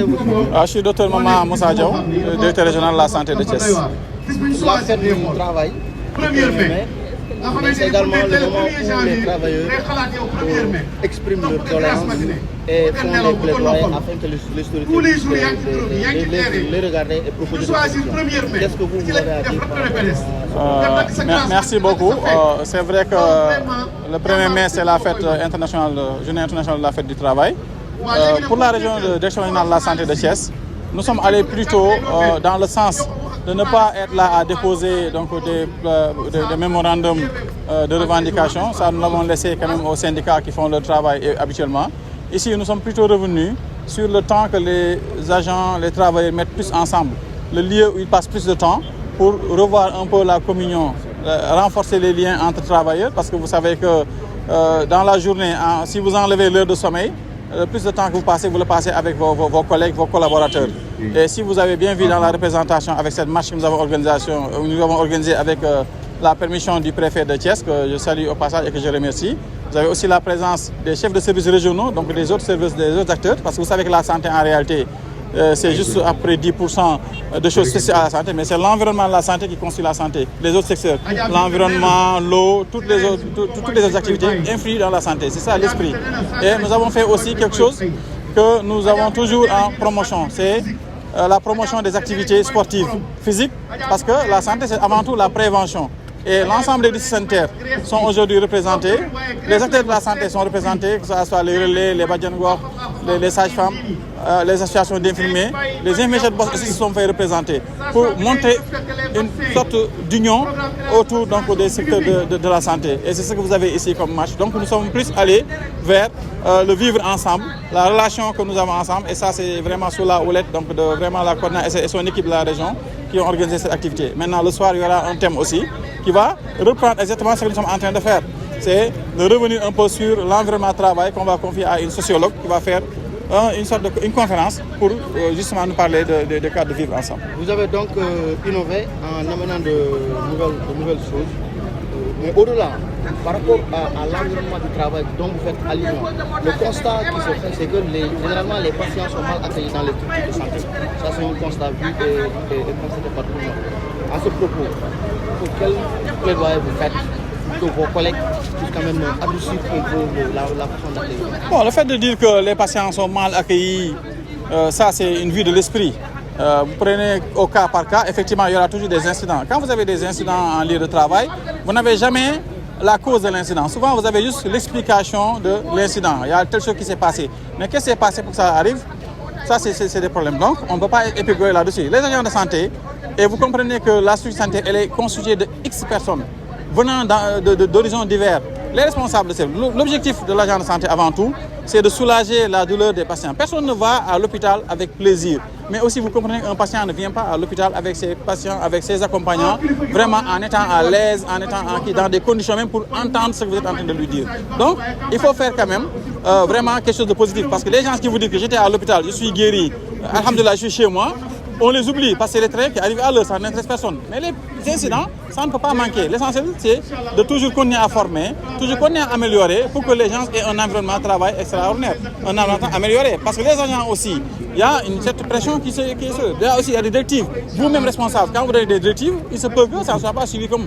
présentez-vous. Je suis docteur Mama Moussa Diaw, directeur régional de la santé de Thiès. La fête du travail, mais c'est également le moment où les travailleurs expriment leur tolérance et font des plaidoyers afin que les autorités les regardent et proposent des solutions. Qu'est-ce que vous avez à dire? Merci beaucoup. C'est vrai que le 1er mai, c'est la fête internationale, journée internationale de la fête du travail. Pour la région de direction régionale de la santé de Thiès, nous sommes allés plutôt dans le sens de ne pas être là à déposer donc, des mémorandums de revendication. Ça, nous l'avons laissé quand même aux syndicats qui font leur travail habituellement. Ici, nous sommes plutôt revenus sur le temps que les agents, les travailleurs mettent plus ensemble. Le lieu où ils passent plus de temps pour revoir un peu la communion, renforcer les liens entre travailleurs. Parce que vous savez que dans la journée, si vous enlevez l'heure de sommeil, le plus de temps que vous le passez avec vos collègues, vos collaborateurs. Et si vous avez bien vu dans la représentation avec cette marche que nous avons organisée avec la permission du préfet de Thiès, que je salue au passage et que je remercie. Vous avez aussi la présence des chefs de services régionaux, donc des autres services, des autres acteurs, parce que vous savez que la santé en réalité, c'est juste après 10% de choses spéciales à la santé, mais c'est l'environnement de la santé qui constitue la santé. Les autres secteurs, l'environnement, l'eau, toutes les autres activités influent dans la santé. C'est ça l'esprit. Et nous avons fait aussi quelque chose que nous avons toujours en promotion, c'est la promotion des activités sportives physiques, parce que la santé, c'est avant tout la prévention. Et l'ensemble des districts sanitaires sont aujourd'hui représentés. Les acteurs de la santé sont représentés, que ce soit les relais, les badjangor, les sages-femmes, les associations d'infirmiers. Les infirmiers de poste aussi se sont fait représenter pour montrer une sorte d'union autour donc, des secteurs de la santé. Et c'est ce que vous avez ici comme match. Donc nous sommes plus allés vers le vivre ensemble, la relation que nous avons ensemble. Et ça, c'est vraiment sous la houlette donc, de vraiment la coordination et son équipe de la région qui ont organisé cette activité. Maintenant, le soir, il y aura un thème aussi qui va reprendre exactement ce que nous sommes en train de faire. C'est de revenir un peu sur l'environnement de travail qu'on va confier à une sociologue qui va faire une conférence pour justement nous parler de cas de vivre ensemble. Vous avez donc innové en amenant de nouvelles choses. Mais au-delà, par rapport à l'environnement du travail dont vous faites allusion, le constat qui se fait, c'est que généralement les patients sont mal accueillis dans les structures de santé. Ça, c'est un constat vu et constaté par tout le monde. À ce propos, pour quel plaidoyer vous faites que vos collègues puissent quand même adoucir un peu la façon d'accueillir? Bon, le fait de dire que les patients sont mal accueillis, ça c'est une vue de l'esprit. Vous prenez au cas par cas, effectivement, il y aura toujours des incidents. Quand vous avez des incidents en lieu de travail, vous n'avez jamais la cause de l'incident. Souvent, vous avez juste l'explication de l'incident. Il y a telle chose qui s'est passée. Mais qu'est-ce qui s'est passé pour que ça arrive? Ça, c'est des problèmes. Donc, on ne peut pas épigoyer là-dessus. Les agents de santé, et vous comprenez que la structure santé, elle est constituée de X personnes venant d'horizons divers. Les responsables, l'objectif de l'agent de santé avant tout, c'est de soulager la douleur des patients. Personne ne va à l'hôpital avec plaisir. Mais aussi, vous comprenez qu'un patient ne vient pas à l'hôpital avec ses patients, avec ses accompagnants, vraiment en étant à l'aise, en étant dans des conditions même pour entendre ce que vous êtes en train de lui dire. Donc, il faut faire quand même vraiment quelque chose de positif. Parce que les gens qui vous disent que j'étais à l'hôpital, je suis guéri, alhamdoulilah, je suis chez moi, on les oublie parce que c'est les trains qui arrivent à l'heure, ça n'intéresse personne. Mais les incidents, ça ne peut pas manquer. L'essentiel, c'est de toujours continuer à former, toujours continuer à améliorer pour que les gens aient un environnement de travail extraordinaire, un environnement amélioré. Parce que les agents aussi, il y a une certaine pression qui se... Il y a aussi des directives. Vous-même responsable, quand vous donnez des directives, il se peut que ça ne soit pas suivi comme...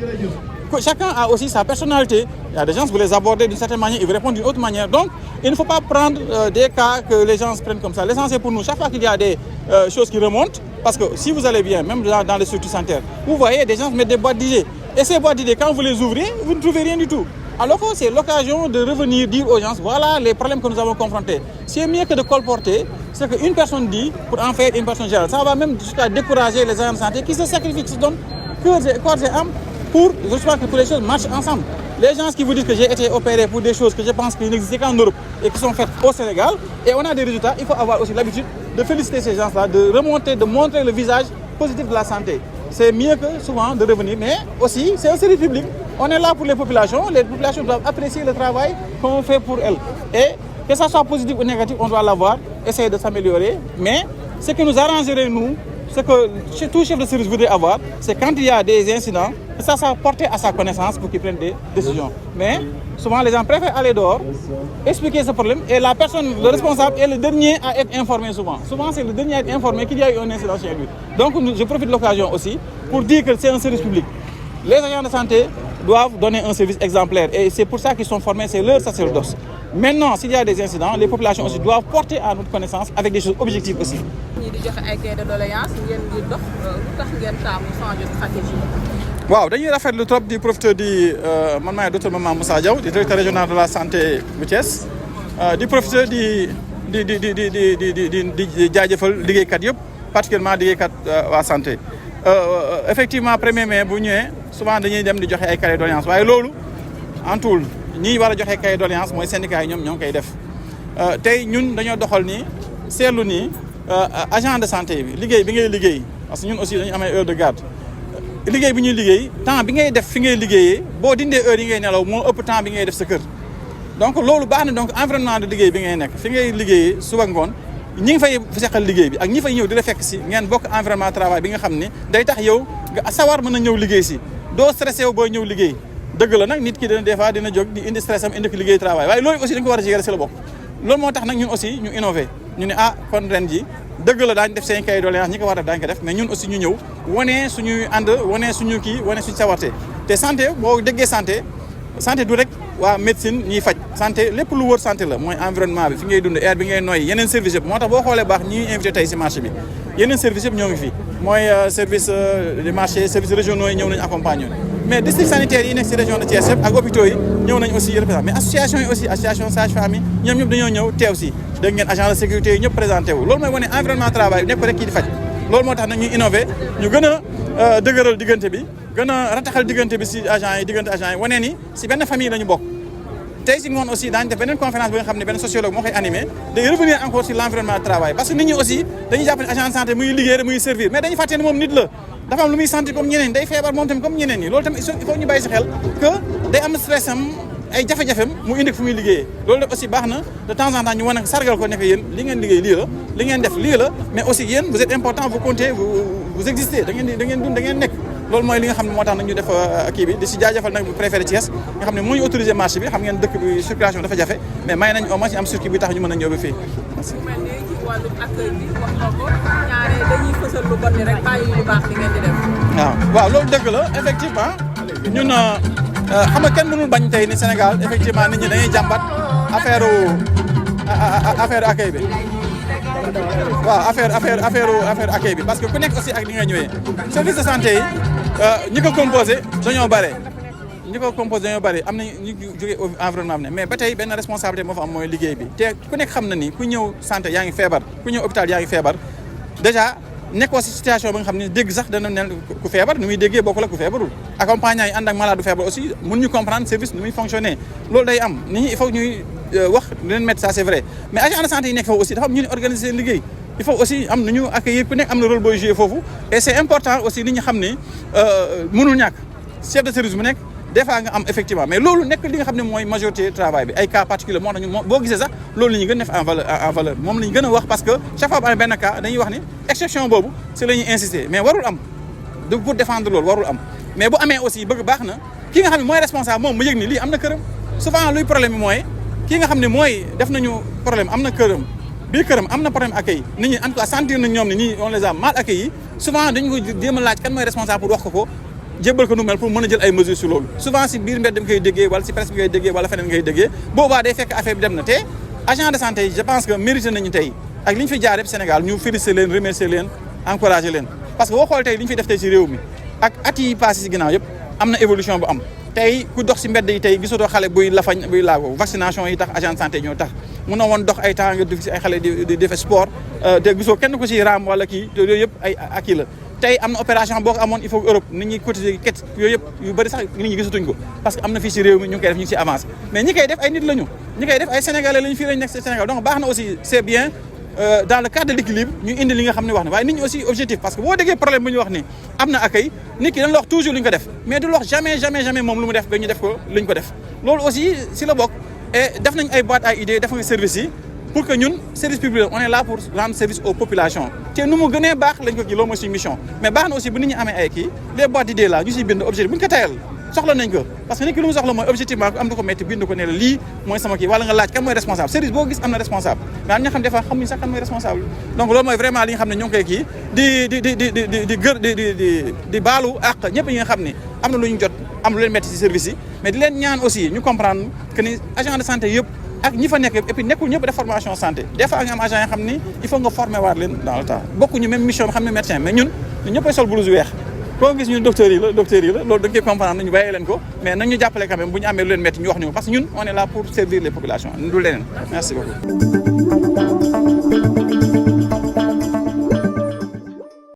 Chacun a aussi sa personnalité. Il y a des gens qui vous les abordez d'une certaine manière, ils vous répondent d'une autre manière. Donc, il ne faut pas prendre des cas que les gens se prennent comme ça. L'essentiel pour nous, chaque fois qu'il y a des choses qui remontent, parce que si vous allez bien, même dans les structures sanitaires, vous voyez des gens mettre des boîtes d'idées. Et ces boîtes d'idées, quand vous les ouvrez, vous ne trouvez rien du tout. Alors que c'est l'occasion de revenir dire aux gens, voilà les problèmes que nous avons confrontés. C'est mieux que de colporter ce qu'une personne dit pour en faire une personne générale. Ça va même jusqu'à décourager les agents de santé qui se sacrifient, qui se donnent corps et âme pour justement que toutes les choses marchent ensemble. Les gens qui vous disent que j'ai été opéré pour des choses que je pense qu'il n'existait qu'en Europe et qui sont faites au Sénégal, et on a des résultats, il faut avoir aussi l'habitude de féliciter ces gens-là, de remonter, de montrer le visage positif de la santé. C'est mieux que souvent de revenir, mais aussi c'est un service public. On est là pour les populations doivent apprécier le travail qu'on fait pour elles. Et que ça soit positif ou négatif, on doit l'avoir, essayer de s'améliorer. Mais ce que nous arrangerait, nous, ce que tout chef de service voudrait avoir, c'est quand il y a des incidents, ça soit porté à sa connaissance pour qu'il prenne des décisions. Mais souvent les gens préfèrent aller dehors, expliquer ce problème et la personne, le responsable est le dernier à être informé souvent. Souvent c'est le dernier à être informé qu'il y a eu un incident chez lui. Donc je profite de l'occasion aussi pour dire que c'est un service public. Les agents de santé doivent donner un service exemplaire et c'est pour ça qu'ils sont formés, c'est leur sacerdoce. Maintenant, s'il y a des incidents, les populations aussi doivent porter à notre connaissance avec des choses objectives aussi. waaw dañuy rafetlu trop di profiter di man maay docteur Mama Moussa Diaw di directeur régional de la santé bu Thiès di profiter di jaajëfal liggéeykat yëpp particulièrement liggéeykat waa santé. Effectivement 1er mai bu ñëwee souvent dañuy dem di joxe ay cahiers de doléances waaye loolu en tout ñi war a joxe cahier de doléances mooy syndicat yi ñoom ñoo ngi koy def tey ñun dañoo doxal ni seetlu ni agent de santé bi liggéey bi ngay liggéey parce que ñun aussi dañu amee heure de garde. liggéey bi ñuy liggéey temps bi ngay def fi ngay liggéeyee boo dindee heure yi ngay nelaw moo ëpp temps bi ngay def sa kër donc loolu baax na donc environnement de liggéey bi ngay nekk fi ngay liggéeyee suba ngoon ñi ngi fay seqal liggéey bi ak ñi fay ñëw di la fekk si ngeen bokk environnement travail bi nga xam ni day tax yow nga sawar mën a ñëw liggéey si doo stressé wu booy ñëw liggéey dëgg la nag nit ki dina des fois dina jóg di indi stress am indi ko liggéey travail waaye loolu aussi dañ ko war a gérer si la bokk loolu moo tax nag ñun aussi ñu innové ñu ne kon ren ji dëgg la daañu def seen cahier de doléances ñi ko war a def daañu ko def mais ñun aussi ñu ñëw wane suñuy ànd wane suñu kii wane suñu sawarte te santé boo déggee santé du rek waa médecine ñuy faj santé lépp lu wër santé la mooy environnement bi fi ngay dund air bi ngay noyyi yeneen service yëpp moo tax boo xoolee baax ñi invité tey si marché bi yeneen service yëpp ñoo ngi fi mooy service des marchés services régionaux yi ñëw nañu accompagner mais district sanitaire yi nekk si région de Thiès yëpp ak hôpitaux yi ñëw nañ aussi représenté mais association yi aussi association sage-femme yi ñoom ñëpp dañoo ñëw teew si dégg ngeen agent de sécurité yi ñëpp présenté wu loolu mooy wane environnement travail bi nekk rek kii di faj loolu moo tax nag ñuy innové ñu gën a dëgëral diggante bi gën a rataxal diggante bi si agent yi diggante agent yi wane ni si benn famille la ñu bokk tey si ngoon aussi daañu def beneen conférence bi nga xam ne benn sociologue moo koy animé day revenir encore sur l'environnement de travail parce que nit ñi aussi dañuy jàpp ne agent de santé muy liggéey rek muy servir mais dañuy fàtte ne moom nit la dafa am lu muy sentir comme ñeneen day feebar moom tamit comme ñeneen ñi loolu tamit il faut ñu bàyyi si xel que day am stress am ay jafe-jafem mu indi fu muy liggéeyee loolu def aussi baax na de temps en temps ñu wane sargal ko nekk yéen li ngeen liggéey lii la li ngeen def lii la mais aussi yéen vous êtes important vous comptez vous existez da ngeen dund da ngeen nekk loolu mooy li nga xam ne moo tax nag ñu def kii bi di si jaajëfal nag préfet Thiès nga xam ne moo ñu autorisé marché bi xam ngeen dëkk bi circulation dafa jafe mais may nañ au moins ñu am circuit bi tax ñu mën a ñëw ba fii merci. mel ni ci wàllu accueil bi wax nga ko ñaare dañuy fësal lu bon ni rek bàyyi lu baax li ngeen di def. waaw loolu dëgg la effectivement ñun xam nga kenn mënul bañ tey ni Sénégal effectivement nit ñi dañuy jàmbat affaire accueil bi waaw affaire accueil bi parce que ku nekk aussi ak li nga ñëwee service de santé yi ñi ko composé dañoo bare am na ñu jógee environnement bi ne mais ba tey benn responsabilité moo fa am mooy liggéey bi te ku nekk xam na ni ku ñëw santé yaa ngi feebar ku ñëw hôpital yaa ngi feebar déjà nekkoo si situation ba nga xam ne dégg sax dana ne ku feebar nu muy déggee bokkul ak ku feebarul accompagnant yi ànd ak malade du feebar aussi mun ñu comprendre service nu muy fonctionner loolu day am nit ñi il faut ñuy wax leen mettre ça c'est vrai mais agent de santé yi nekk foofu aussi dafa am ñu ne organiser seen liggéey il faut aussi am nañu accueillir ku nekk am na rôle booy jouer foofu et c'est important aussi nit ñi xam ne mënul ñàkk chef de service bu nekk des fois nga am effectivement mais loolu nekk li nga xam ne mooy majorité travail bi ay cas particulier moo tax ñu boo gisee sax loolu la ñu gën a def en valeur moom la ñu gën a wax parce que chaque fois bu amee benn cas dañuy wax ni exception boobu c'est la ñuy insister mais warul am de pour défendre loolu warul am mais bu amee aussi bëgg baax na ki nga xam ne mooy responsable moom mu yëg ni lii am na këram souvent luy problème bi mooy ki nga xam ne mooy def nañu problème am na këram biir këram am na problème accueil nit ñi en tout cas sentir nañ ñoom ne ñii on les a mal accueillis souvent dañu ko jéem a laaj kan mooy responsable pour wax ko jébbal ko nu mel pour mën a jël ay mesures sur loolu souvent si biir mbedd mi koy déggee wala si presse bi ngay déggee wala feneen ngay déggee boobaa day fekk affaire bi dem na te agent de santé yi je pense que mérité nañu tey ak li ñu fi jaar yëpp Sénégal ñu féliciter leen remercier leen encourager leen parce que boo xool tey li ñu fi def tey si réew mi ak at yi passé si ginnaaw yëpp am na évolution bu am tey ku dox si mbedd yi tey gisatoo xale buy lafañ buy laago vaccination yi tax agent de santé ñoo tax mun na woon dox ay temps nga def si ay xale di def sport te gisoo kenn ku si raam wala kii te yooyu yëpp ay akii la tey am na opération boo ko amoon il faut que Europe nit ñi cotiser ket yooyu yëpp yu bëri sax nit ñi gisatuñ ko parce que am na fii si réew mi ñu ngi koy def ñu ngi si avancé mais ñi koy def ay nit lañu ñi koy def ay sénégalais lañu fii lañu nekk si Sénégal donc baax na aussi c'est bien dans le cadre de l'équilibre ñu indi li nga xam ne wax ne waaye nit ñi aussi objectif parce que boo déggee problème bu ñu wax ni am na accueil nit ki dañ la wax toujours lu ñu ko def mais du la wax jamais moom lu mu def ba ñu def ko lu ñu ko def loolu aussi si la bokk et def nañ ay boîte ay idées def nga service yi pour que ñun service public on est là pour rendre service aux populations te nu mu gënee baax lañ ko kii loolu mooy suñu mission mais baax na aussi bu nit ñi amee ay kii les boîtes d'idées là ñu siy bind objectif bu ñu ko tayal soxla nañ ko parce que nit ki lu mu soxla mooy objectivement am na ko metti bind ko ne la lii mooy sama kii wala nga laaj kan mooy responsable service boo gis am na responsable mais am ñoo xam des fois xamuñ sax kan mooy responsable donc loolu mooy vraiment li nga xam ne ñoo ngi koy kii di baalu ak ñëpp ñi nga xam ne am na lu ñu jot am lu leen metti ci service yi mais di leen ñaan aussi ñu comprendre que ni agent de santé yëpp ak ñi fa nekk et puis nekkul ñëpp def formation santé des fois nga am agent yoo xam ni il faut nga former waat leen dans le temps bokkuñu même mission bi xam ne médecin mais ñun ñëppay sol blouse weex koo gis ñu docteurs yi la loolu da nga koy comprendre ñu bàyyee leen ko mais nañ ñu jàppale quand même bu ñu amee lu leen métti ñu wax ñu parce que ñun on est là pour servir les populations du leneen merci beaucoup